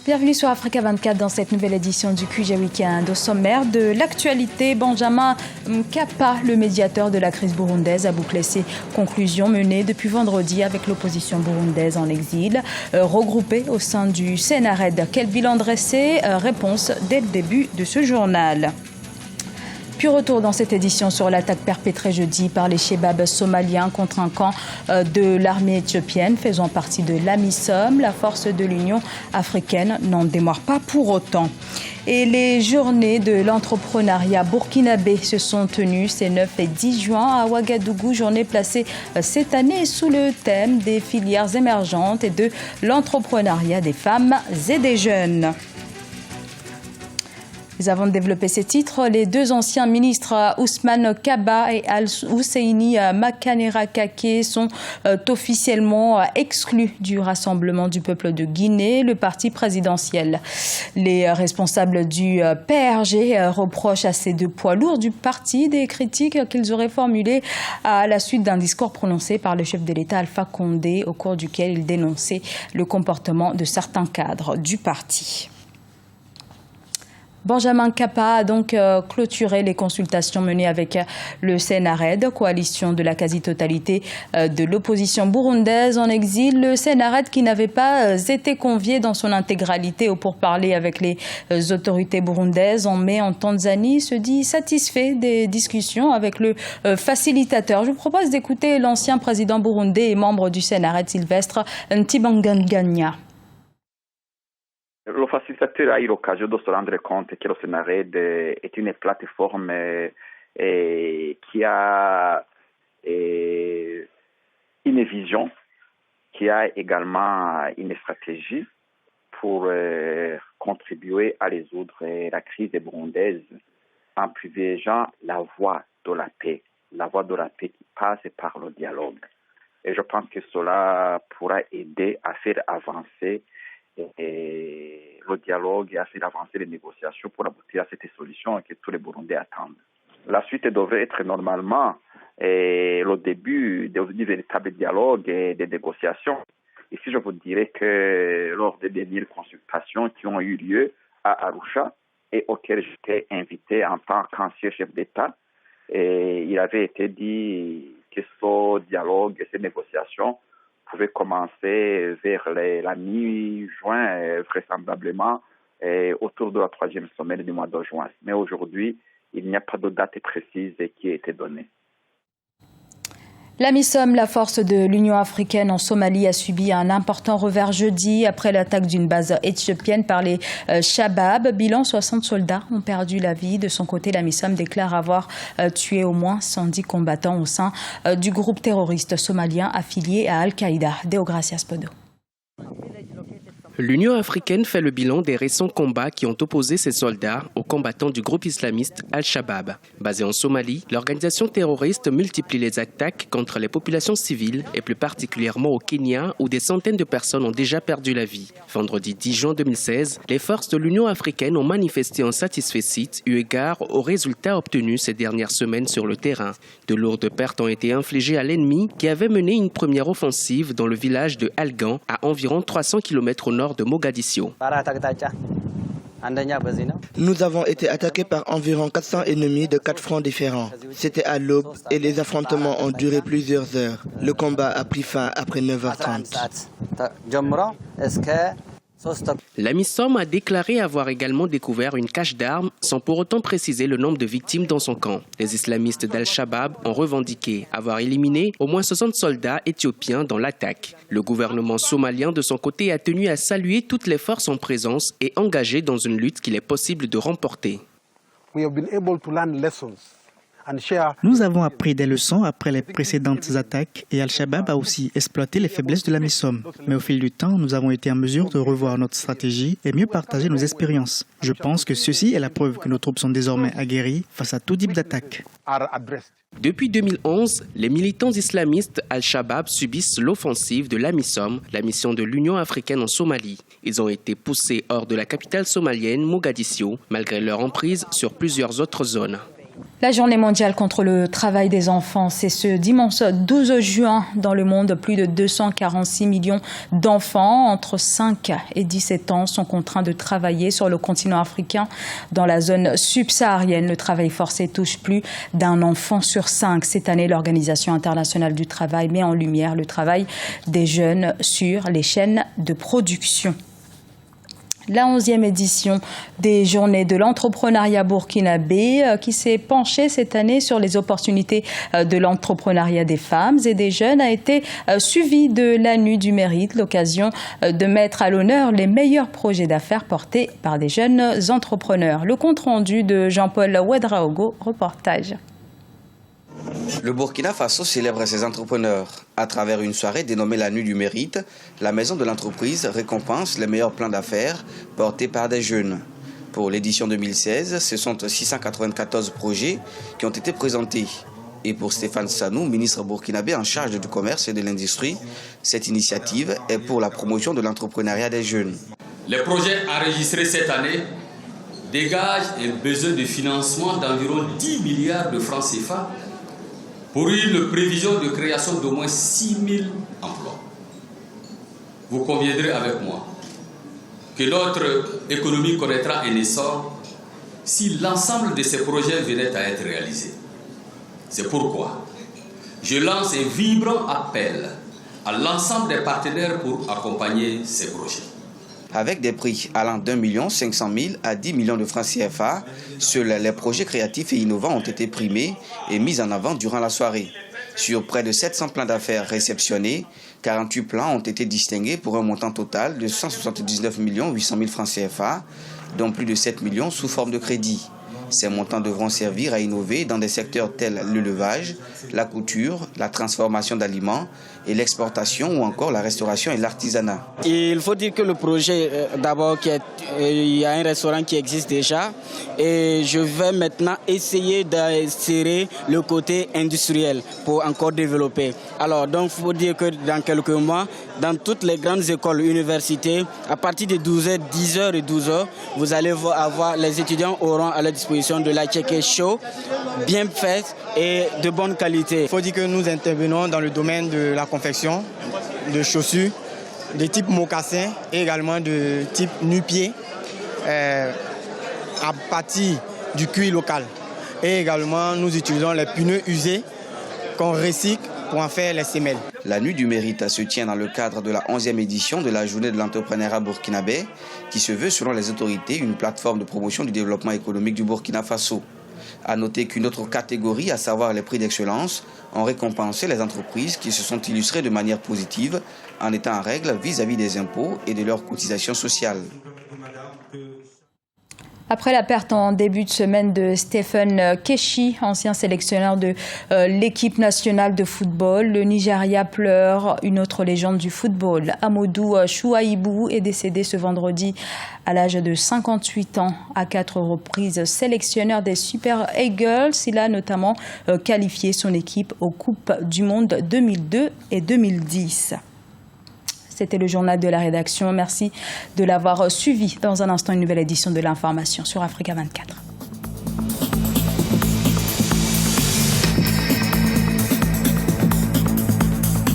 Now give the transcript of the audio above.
Bienvenue sur Africa 24 dans cette nouvelle édition du QG Weekend. Au sommaire de l'actualité, Benjamin Mkapa, le médiateur de la crise burundaise, a bouclé ses conclusions menées depuis vendredi avec l'opposition burundaise en exil, regroupée au sein du Sénarède. Quel bilan dressé? Réponse dès le début de ce journal. Puis retour dans cette édition sur l'attaque perpétrée jeudi par les Chebabs somaliens contre un camp de l'armée éthiopienne faisant partie de l'AMISOM. La force de l'Union africaine n'en démord pas pour autant. Et les journées de l'entrepreneuriat burkinabé se sont tenues ces 9 et 10 juin à Ouagadougou, journée placée cette année sous le thème des filières émergentes et de l'entrepreneuriat des femmes et des jeunes. Mais avant de développer ces titres, les deux anciens ministres Ousmane Kaba et Al-Husseini Makanera Kake sont officiellement exclus du Rassemblement du peuple de Guinée, le parti présidentiel. Les responsables du PRG reprochent à ces deux poids lourds du parti des critiques qu'ils auraient formulées à la suite d'un discours prononcé par le chef de l'État Alpha Condé, au cours duquel il dénonçait le comportement de certains cadres du parti. Benjamin Mkapa a donc clôturé les consultations menées avec le Sénarède, coalition de la quasi-totalité de l'opposition burundaise en exil. Le Sénarède, qui n'avait pas été convié dans son intégralité au pourparlers avec les autorités burundaises en mai en Tanzanie, se dit satisfait des discussions avec le facilitateur. Je vous propose d'écouter l'ancien président burundais et membre du Sénarède, Sylvestre Ntibanganya. Le facilitateur a eu l'occasion de se rendre compte que le Sénarède est une plateforme qui a une vision, qui a également une stratégie pour contribuer à résoudre la crise burundaise en privilégiant la voie de la paix qui passe par le dialogue. Et je pense que cela pourra aider à faire avancer le dialogue et à faire avancer les négociations pour aboutir à cette solution que tous les Burundais attendent. La suite devrait être normalement le début du véritable dialogue et des négociations. Ici, je vous dirais que lors des dernières consultations qui ont eu lieu à Arusha et auxquelles j'étais invité en tant qu'ancien chef d'État, il avait été dit que ce dialogue et ces négociations pouvait commencer vers la mi-juin, vraisemblablement, autour de la 3e semaine du mois de juin. Mais aujourd'hui, il n'y a pas de date précise qui a été donnée. L'AMISOM, la force de l'Union africaine en Somalie, a subi un important revers jeudi après l'attaque d'une base éthiopienne par les Shabab. Bilan, 60 soldats ont perdu la vie. De son côté, l'AMISOM déclare avoir tué au moins 110 combattants au sein du groupe terroriste somalien affilié à Al-Qaïda. Deogracias Podo. L'Union africaine fait le bilan des récents combats qui ont opposé ses soldats aux combattants du groupe islamiste Al-Shabaab. Basée en Somalie, l'organisation terroriste multiplie les attaques contre les populations civiles et plus particulièrement au Kenya où des centaines de personnes ont déjà perdu la vie. Vendredi 10 juin 2016, les forces de l'Union africaine ont manifesté un satisfecit eu égard aux résultats obtenus ces dernières semaines sur le terrain. De lourdes pertes ont été infligées à l'ennemi qui avait mené une première offensive dans le village de Algan à environ 300 km au nord de Mogadiscio. Nous avons été attaqués par environ 400 ennemis de 4 fronts différents. C'était à l'aube et les affrontements ont duré plusieurs heures. Le combat a pris fin après 9h30. L'AMISOM a déclaré avoir également découvert une cache d'armes sans pour autant préciser le nombre de victimes dans son camp. Les islamistes d'Al-Shabaab ont revendiqué avoir éliminé au moins 60 soldats éthiopiens dans l'attaque. Le gouvernement somalien de son côté a tenu à saluer toutes les forces en présence et engagées dans une lutte qu'il est possible de remporter. Nous avons appris des leçons après les précédentes attaques et Al-Shabaab a aussi exploité les faiblesses de l'AMISOM. Mais au fil du temps, nous avons été en mesure de revoir notre stratégie et mieux partager nos expériences. Je pense que ceci est la preuve que nos troupes sont désormais aguerries face à tout type d'attaque. Depuis 2011, les militants islamistes Al-Shabaab subissent l'offensive de l'AMISOM, la mission de l'Union africaine en Somalie. Ils ont été poussés hors de la capitale somalienne, Mogadiscio, malgré leur emprise sur plusieurs autres zones. La journée mondiale contre le travail des enfants, c'est ce dimanche 12 juin dans le monde. Plus de 246 millions d'enfants entre 5 et 17 ans sont contraints de travailler sur le continent africain. Dans la zone subsaharienne, le travail forcé touche plus d'un enfant sur 5. Cette année, l'Organisation internationale du travail met en lumière le travail des jeunes sur les chaînes de production. La 11e édition des Journées de l'entrepreneuriat burkinabé qui s'est penchée cette année sur les opportunités de l'entrepreneuriat des femmes et des jeunes a été suivie de la Nuit du Mérite, l'occasion de mettre à l'honneur les meilleurs projets d'affaires portés par des jeunes entrepreneurs. Le compte-rendu de Jean-Paul Ouedraogo, reportage. Le Burkina Faso célèbre ses entrepreneurs. À travers une soirée dénommée la Nuit du Mérite, la maison de l'entreprise récompense les meilleurs plans d'affaires portés par des jeunes. Pour l'édition 2016, ce sont 694 projets qui ont été présentés. Et pour Stéphane Sanou, ministre burkinabé en charge du commerce et de l'industrie, cette initiative est pour la promotion de l'entrepreneuriat des jeunes. Les projets enregistrés cette année dégagent un besoin de financement d'environ 10 milliards de francs CFA pour une prévision de création d'au moins 6 000 emplois. Vous conviendrez avec moi que notre économie connaîtra un essor si l'ensemble de ces projets venaient à être réalisés. C'est pourquoi je lance un vibrant appel à l'ensemble des partenaires pour accompagner ces projets. Avec des prix allant d'1 500 000 à 10 millions de francs CFA, seuls les projets créatifs et innovants ont été primés et mis en avant durant la soirée. Sur près de 700 plans d'affaires réceptionnés, 48 plans ont été distingués pour un montant total de 179 800 000 francs CFA, dont plus de 7 millions sous forme de crédit. Ces montants devront servir à innover dans des secteurs tels l'élevage, la couture, la transformation d'aliments et l'exportation ou encore la restauration et l'artisanat. Il faut dire que le projet, d'abord, il y a un restaurant qui existe déjà et je vais maintenant essayer d'insérer le côté industriel pour encore développer. Alors, donc, il faut dire que dans quelques mois, dans toutes les grandes écoles, universités, à partir de 12h, 10h et 12h, vous allez avoir, les étudiants auront à leur disposition de la checker chaud, bien faite et de bonne qualité. Il faut dire que nous intervenons dans le domaine de la confection de chaussures, de type mocassin et également de type nu-pied à partir du cuir local. Et également, nous utilisons les pneus usés qu'on recycle pour en faire les semelles. La Nuit du Mérite se tient dans le cadre de la 11e édition de la Journée de l'entrepreneuriat burkinabé, qui se veut, selon les autorités, une plateforme de promotion du développement économique du Burkina Faso. À noter qu'une autre catégorie, à savoir les prix d'excellence, ont récompensé les entreprises qui se sont illustrées de manière positive en étant en règle vis-à-vis des impôts et de leurs cotisations sociales. Après la perte en début de semaine de Stephen Keshi, ancien sélectionneur de l'équipe nationale de football, le Nigeria pleure une autre légende du football. Amadou Chouaïbou est décédé ce vendredi à l'âge de 58 ans. À 4 reprises sélectionneur des Super Eagles, il a notamment qualifié son équipe aux Coupes du Monde 2002 et 2010. C'était le journal de la rédaction. Merci de l'avoir suivi. Dans un instant, une nouvelle édition de l'information sur Africa 24.